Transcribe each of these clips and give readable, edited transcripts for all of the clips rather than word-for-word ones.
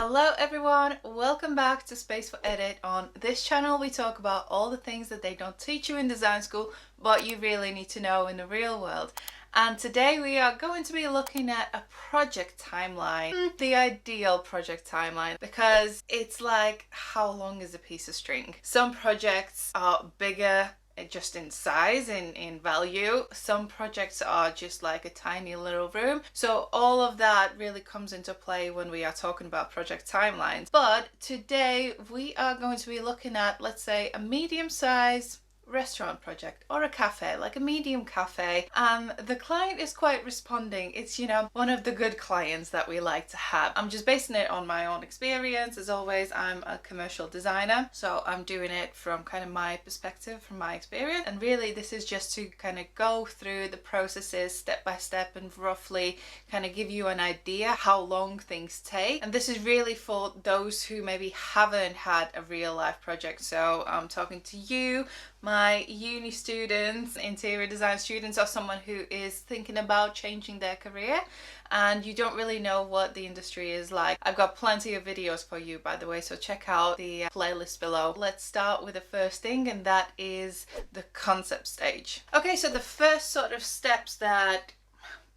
Hello everyone, welcome back to Spaceforedit. On this channel we talk about all the things that they don't teach you in design school but you really need to know in the real world. And today we are going to be looking at a project timeline, the ideal project timeline, because it's like, how long is a piece of string? Some projects are bigger just in size, in value. Some projects are just like a tiny little room. So all of that really comes into play when we are talking about project timelines. But today we are going to be looking at, let's say, a medium-sized restaurant project or a cafe, like a medium cafe, and the client is quite responding. It's, you know, one of the good clients that we like to have. I'm just basing it on my own experience. As always, I'm a commercial designer, so I'm doing it from kind of my perspective, from my experience, and really this is just to kind of go through the processes step by step and roughly kind of give you an idea how long things take. And this is really for those who maybe haven't had a real life project. So I'm talking to you, my uni students, interior design students, or someone who is thinking about changing their career and you don't really know what the industry is like. I've got plenty of videos for you, by the way, so check out the playlist below. Let's start with the first thing, and that is the concept stage. Okay, so the first sort of steps that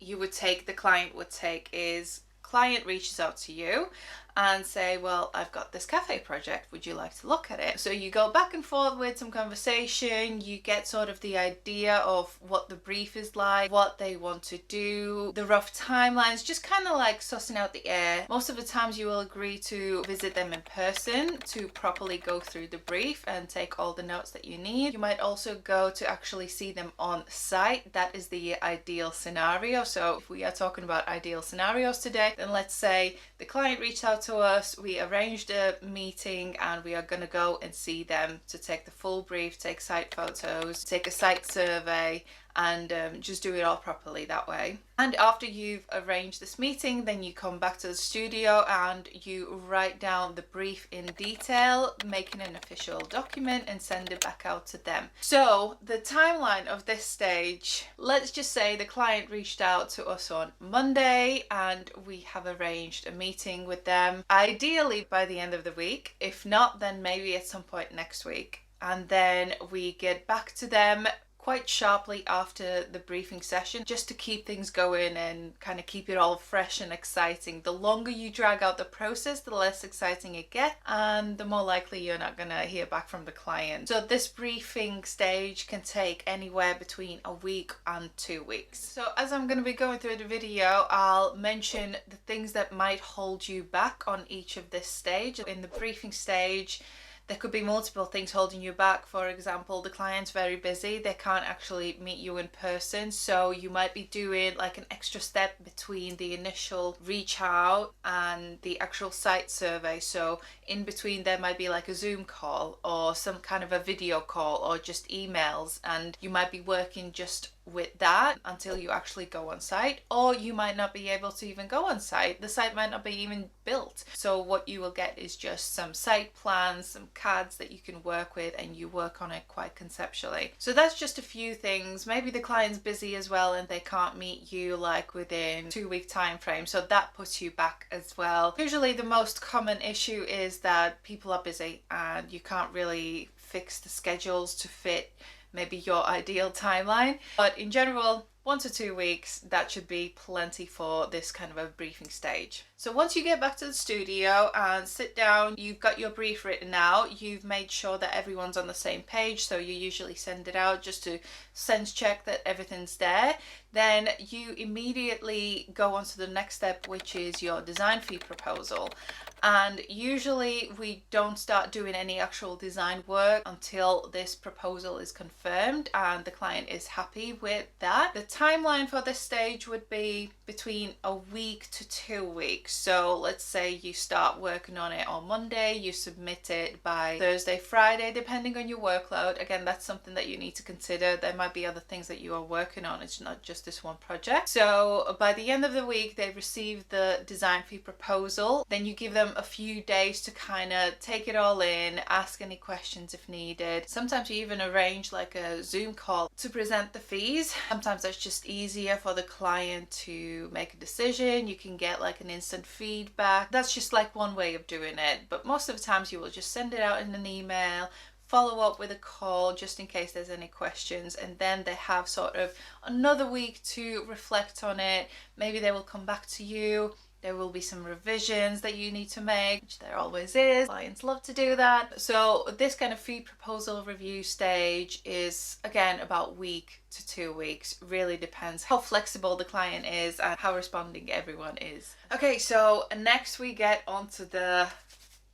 you would take, the client would take, is client reaches out to you and say, well, I've got this cafe project, would you like to look at it? So you go back and forth with some conversation, you get sort of the idea of what the brief is like, what they want to do, the rough timelines, just kind of like sussing out the air. Most of the times you will agree to visit them in person to properly go through the brief and take all the notes that you need. You might also go to actually see them on site. That is the ideal scenario. So if we are talking about ideal scenarios today, then let's say the client reached out to us, we arranged a meeting, and we are going to go and see them to take the full brief, take site photos, take a site survey, and just do it all properly that way. And after you've arranged this meeting, then you come back to the studio and you write down the brief in detail, making an official document, and send it back out to them. So the timeline of this stage, let's just say the client reached out to us on Monday and we have arranged a meeting with them, ideally by the end of the week. If not, then maybe at some point next week. And then we get back to them quite sharply after the briefing session, just to keep things going and kind of keep it all fresh and exciting. The longer you drag out the process, the less exciting it gets, and the more likely you're not going to hear back from the client. So this briefing stage can take anywhere between a week and 2 weeks. So as I'm going to be going through the video, I'll mention the things that might hold you back on each of this stage. In the briefing stage, there could be multiple things holding you back. For example, the client's very busy, they can't actually meet you in person, so you might be doing like an extra step between the initial reach out and the actual site survey. So in between there might be like a Zoom call or some kind of a video call or just emails, and you might be working just with that until you actually go on site, or you might not be able to even go on site. The site might not be even built. So what you will get is just some site plans, some CADs that you can work with, and you work on it quite conceptually. So that's just a few things. Maybe the client's busy as well and they can't meet you like within 2-week time frame, so that puts you back as well. Usually the most common issue is that people are busy and you can't really fix the schedules to fit maybe your ideal timeline. But in general, 1 to 2 weeks, that should be plenty for this kind of a briefing stage. So once you get back to the studio and sit down, you've got your brief written out, you've made sure that everyone's on the same page, so you usually send it out just to sense check that everything's there. Then you immediately go on to the next step, which is your design fee proposal. And usually we don't start doing any actual design work until this proposal is confirmed and the client is happy with that. The timeline for this stage would be between a week to 2 weeks. So let's say you start working on it on Monday, you submit it by Thursday, Friday, depending on your workload. Again, that's something that you need to consider. There might be other things that you are working on. It's not just this one project. So by the end of the week, they receive the design fee proposal. Then you give them a few days to kind of take it all in, ask any questions if needed. Sometimes you even arrange like a Zoom call to present the fees. Sometimes that's just easier for the client to make a decision. You can get like an instant and feedback. That's just like one way of doing it, but most of the times you will just send it out in an email, follow up with a call just in case there's any questions, and then they have sort of another week to reflect on it. Maybe they will come back to you. There will be some revisions that you need to make, which there always is. Clients love to do that. So this kind of fee proposal review stage is, again, about week to 2 weeks. Really depends how flexible the client is and how responding everyone is. Okay, so next we get onto the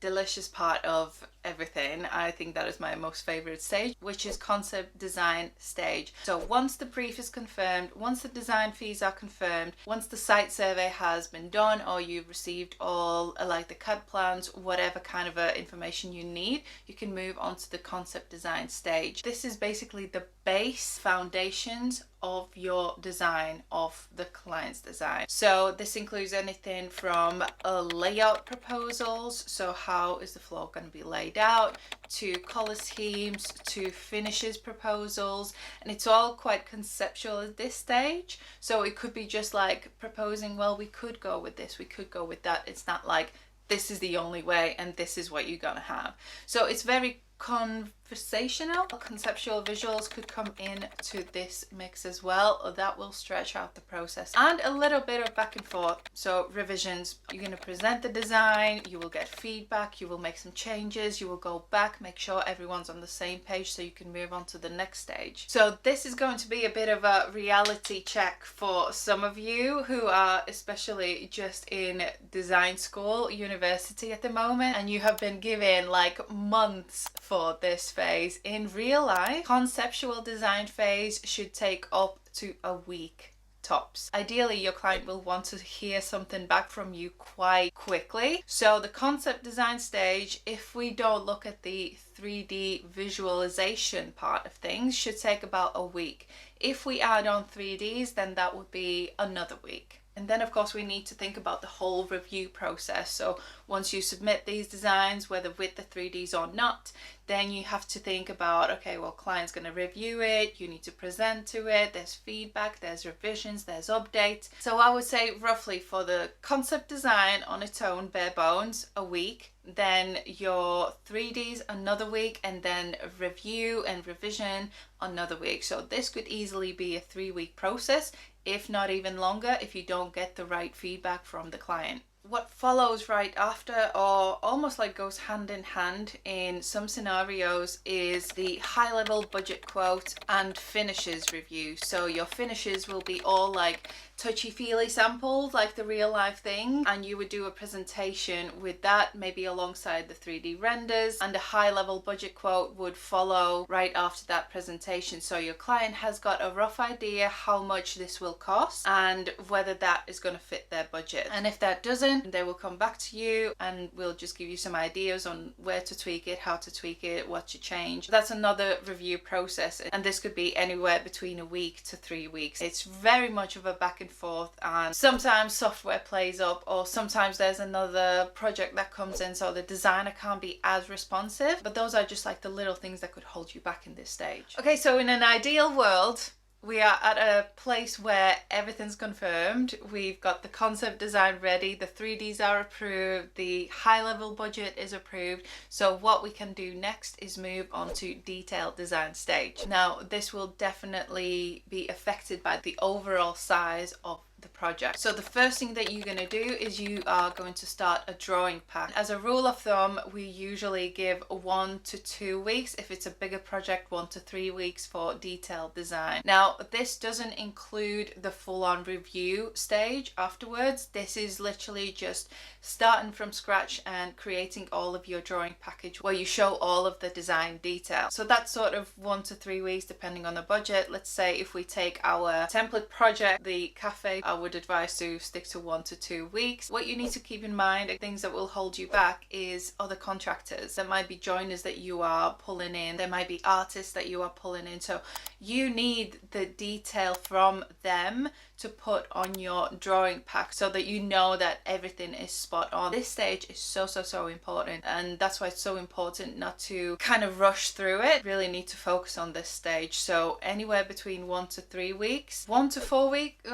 delicious part of everything. I think that is my most favorite stage, which is concept design stage. So once the brief is confirmed, once the design fees are confirmed, once the site survey has been done, or you've received all like the CAD plans, whatever kind of information you need, you can move on to the concept design stage. This is basically the base foundations of your design, of the client's design. So this includes anything from layout proposals, so how is the floor going to be laid out, to color schemes, to finishes proposals, and it's all quite conceptual at this stage. So it could be just like proposing, well, we could go with this, we could go with that. It's not like this is the only way and this is what you're gonna have. So it's very conversational. Conceptual visuals could come in to this mix as well. That will stretch out the process, and a little bit of back and forth. So revisions, you're going to present the design, you will get feedback, you will make some changes, you will go back, make sure everyone's on the same page so you can move on to the next stage. So this is going to be a bit of a reality check for some of you who are especially just in design school, university at the moment, and you have been given like months for this phase. In real life, conceptual design phase should take up to a week tops. Ideally, your client will want to hear something back from you quite quickly. So the concept design stage, if we don't look at the 3D visualization part of things, should take about a week. If we add on 3Ds, then that would be another week. And then of course we need to think about the whole review process. So once you submit these designs, whether with the 3Ds or not, then you have to think about, okay, well, client's going to review it, you need to present to it, there's feedback, there's revisions, there's updates. So I would say roughly for the concept design on its own, bare bones, a week. Then your 3Ds another week, and then review and revision another week. So this could easily be a 3-week process, if not even longer, if you don't get the right feedback from the client. What follows right after, or almost like goes hand in hand in some scenarios, is the high level budget quote and finishes review. So your finishes will be all like touchy-feely samples, like the real life thing, and you would do a presentation with that, maybe alongside the 3D renders, and a high level budget quote would follow right after that presentation. So your client has got a rough idea how much this will cost and whether that is going to fit their budget. And if that doesn't, they will come back to you and we'll just give you some ideas on where to tweak it, how to tweak it, what to change. That's another review process, and this could be anywhere between a week to 3 weeks. It's very much of a back and forth, and sometimes software plays up, or sometimes there's another project that comes in, so the designer can't be as responsive. But those are just like the little things that could hold you back in this stage. Okay, so in an ideal world, we are at a place where everything's confirmed. We've got the concept design ready, the 3Ds are approved, the high level budget is approved. So what we can do next is move on to detailed design stage. Now, this will definitely be affected by the overall size of the project. So the first thing that you're going to do is you are going to start a drawing pack. As a rule of thumb, we usually give 1 to 2 weeks. If it's a bigger project, 1 to 3 weeks for detailed design. Now, this doesn't include the full-on review stage afterwards. This is literally just starting from scratch and creating all of your drawing package where you show all of the design detail. So that's sort of 1 to 3 weeks depending on the budget. Let's say if we take our template project, the cafe, I would advise to stick to 1 to 2 weeks. What you need to keep in mind, things that will hold you back, is other contractors. There might be joiners that you are pulling in, there might be artists that you are pulling in, so you need the detail from them to put on your drawing pack so that you know that everything is spot on. This stage is so important, and that's why it's so important not to kind of rush through it. Really need to focus on this stage. So anywhere between 1 to 3 weeks, 1 to 4 weeks,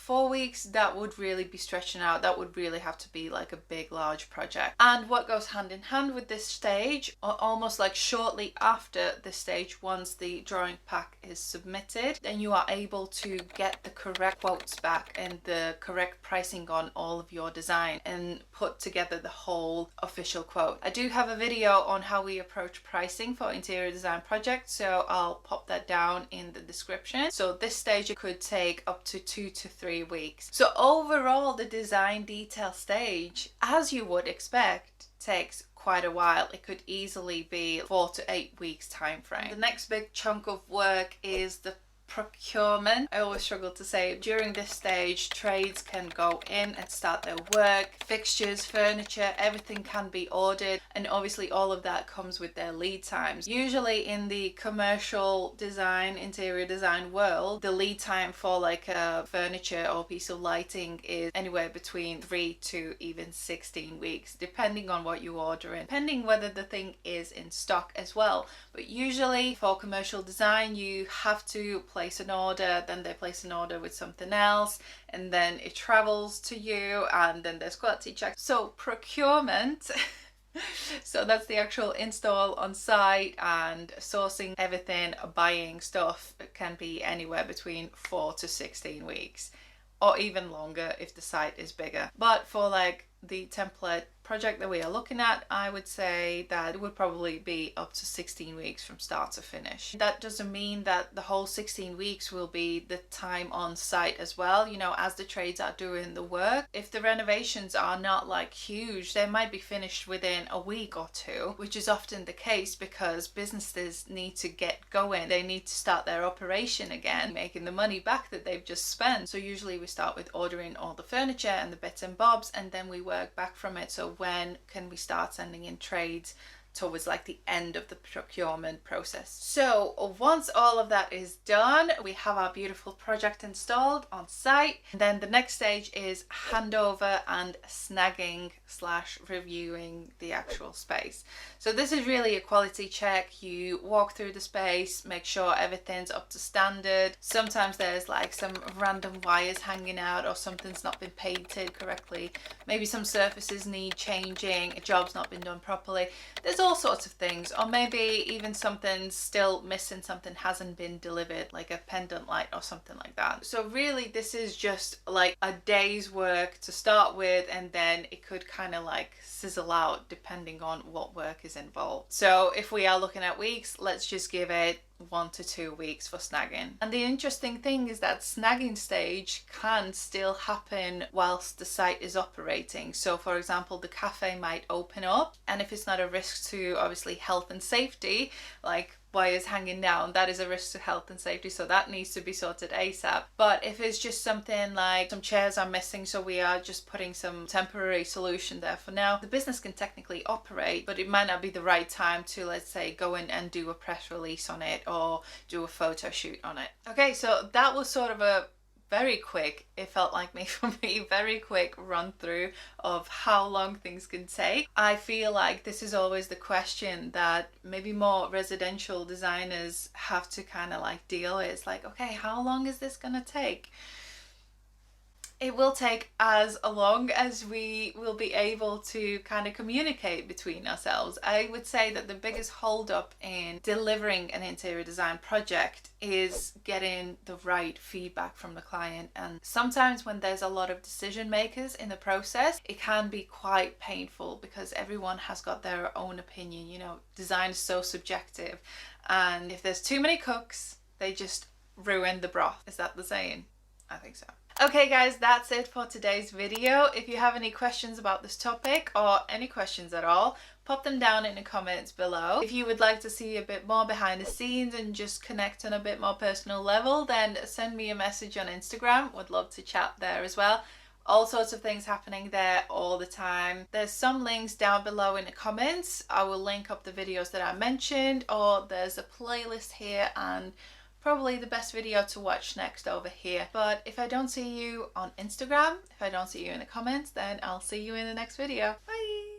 4 weeks, that would really be stretching out. That would really have to be like a big, large project. And what goes hand in hand with this stage, or almost like shortly after this stage, once the drawing pack is submitted, then you are able to get the correct quotes back and the correct pricing on all of your design and put together the whole official quote. I do have a video on how we approach pricing for interior design projects, so I'll pop that down in the description. So this stage, it could take up to 2 to 3 weeks. So overall, the design detail stage, as you would expect, takes quite a while. It could easily be 4 to 8 weeks time frame. The next big chunk of work is the procurement. I always struggle to say. During this stage, trades can go in and start their work. Fixtures, furniture, everything can be ordered, and obviously all of that comes with their lead times. Usually in the commercial design, interior design world, the lead time for like a furniture or piece of lighting is anywhere between 3 to even 16 weeks, depending on what you order in, depending whether the thing is in stock as well. But usually for commercial design, you have to place an order, then they place an order with something else, and then it travels to you, and then there's quality checks. So procurement so that's the actual install on site and sourcing everything, buying stuff. It can be anywhere between 4 to 16 weeks, or even longer if the site is bigger. But for like the template project that we are looking at, I would say that it would probably be up to 16 weeks from start to finish. That doesn't mean that the whole 16 weeks will be the time on site as well. You know, as the trades are doing the work, if the renovations are not like huge, they might be finished within a week or two, which is often the case because businesses need to get going. They need to start their operation again, making the money back that they've just spent. So usually we start with ordering all the furniture and the bits and bobs, and then we work back from it. So when can we start sending in trades? Towards like the end of the procurement process. So once all of that is done, we have our beautiful project installed on site. And then the next stage is handover and snagging / reviewing the actual space. So this is really a quality check. You walk through the space, make sure everything's up to standard. Sometimes there's like some random wires hanging out, or something's not been painted correctly. Maybe some surfaces need changing, a job's not been done properly. There's all sorts of things, or maybe even something's still missing, something hasn't been delivered, like a pendant light or something like that. So really this is just like a day's work to start with, and then it could kind of like sizzle out depending on what work is involved. So if we are looking at weeks, let's just give it 1 to 2 weeks for snagging. And the interesting thing is that snagging stage can still happen whilst the site is operating. So for example, the cafe might open up, and if it's not a risk to obviously health and safety, like wires hanging down, that is a risk to health and safety, so that needs to be sorted ASAP. But if it's just something like some chairs are missing, so we are just putting some temporary solution there for now, the business can technically operate, but it might not be the right time to, let's say, go in and do a press release on it or do a photo shoot on it. Okay, so that was sort of a very quick, it felt like for me, very quick run through of how long things can take. I feel like this is always the question that maybe more residential designers have to kind of like deal with. It's like, okay, how long is this gonna take? It will take as long as we will be able to kind of communicate between ourselves. I would say that the biggest holdup in delivering an interior design project is getting the right feedback from the client. And sometimes when there's a lot of decision makers in the process, it can be quite painful because everyone has got their own opinion. You know, design is so subjective. And if there's too many cooks, they just ruin the broth. Is that the saying? I think so. Okay guys, that's it for today's video. If you have any questions about this topic or any questions at all, pop them down in the comments below. If you would like to see a bit more behind the scenes and just connect on a bit more personal level, then send me a message on Instagram. Would love to chat there as well. All sorts of things happening there all the time. There's some links down below in the comments. I will link up the videos that I mentioned, or there's a playlist here and probably the best video to watch next over here. But if I don't see you on Instagram, if I don't see you in the comments, then I'll see you in the next video. Bye!